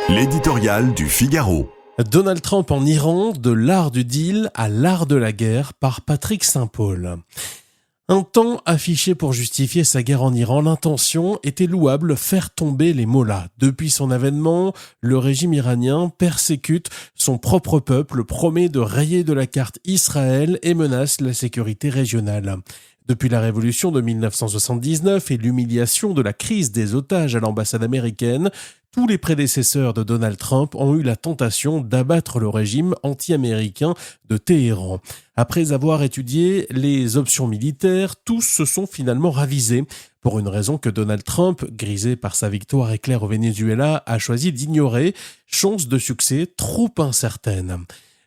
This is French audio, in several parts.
L'éditorial du Figaro. Donald Trump en Iran, de l'art du deal à l'art de la guerre, par Patrick Saint-Paul. Un temps affiché pour justifier sa guerre en Iran, l'intention était louable, faire tomber les mollahs. Depuis son avènement, le régime iranien persécute son propre peuple, promet de rayer de la carte Israël et menace la sécurité régionale. Depuis la révolution de 1979 et l'humiliation de la crise des otages à l'ambassade américaine, tous les prédécesseurs de Donald Trump ont eu la tentation d'abattre le régime anti-américain de Téhéran. Après avoir étudié les options militaires, tous se sont finalement ravisés, pour une raison que Donald Trump, grisé par sa victoire éclair au Venezuela, a choisi d'ignorer, chance de succès trop incertaine.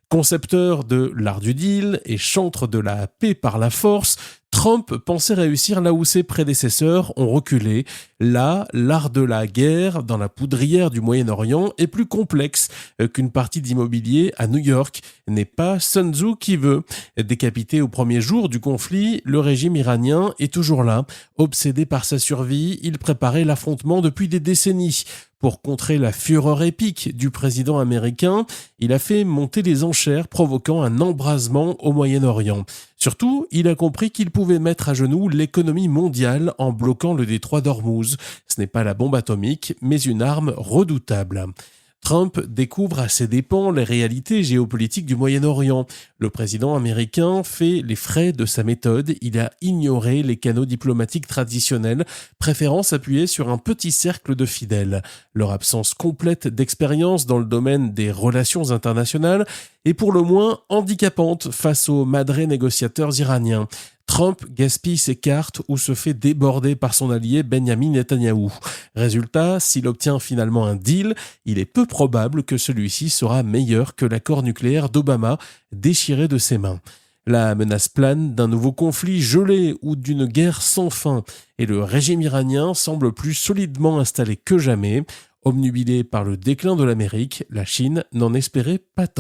Concepteur de l'art du deal et chantre de la paix par la force, Trump pensait réussir là où ses prédécesseurs ont reculé. Là, l'art de la guerre dans la poudrière du Moyen-Orient est plus complexe qu'une partie d'immobilier à New York. N'est pas Sun Tzu qui veut. Décapité au premier jour du conflit, le régime iranien est toujours là. Obsédé par sa survie, il préparait l'affrontement depuis des décennies. Pour contrer la fureur épique du président américain, il a fait monter les enchères, provoquant un embrasement au Moyen-Orient. Surtout, il a compris qu'il pouvait mettre à genoux l'économie mondiale en bloquant le détroit d'Ormuz. Ce n'est pas la bombe atomique, mais une arme redoutable. Trump découvre à ses dépens les réalités géopolitiques du Moyen-Orient. Le président américain fait les frais de sa méthode. Il a ignoré les canaux diplomatiques traditionnels, préférant s'appuyer sur un petit cercle de fidèles. Leur absence complète d'expérience dans le domaine des relations internationales est pour le moins handicapante face aux madrés négociateurs iraniens. Trump gaspille ses cartes ou se fait déborder par son allié Benjamin Netanyahou. Résultat, s'il obtient finalement un deal, il est peu probable que celui-ci sera meilleur que l'accord nucléaire d'Obama, déchiré de ses mains. La menace plane d'un nouveau conflit gelé ou d'une guerre sans fin, et le régime iranien semble plus solidement installé que jamais. Obnubilé par le déclin de l'Amérique, la Chine n'en espérait pas tant.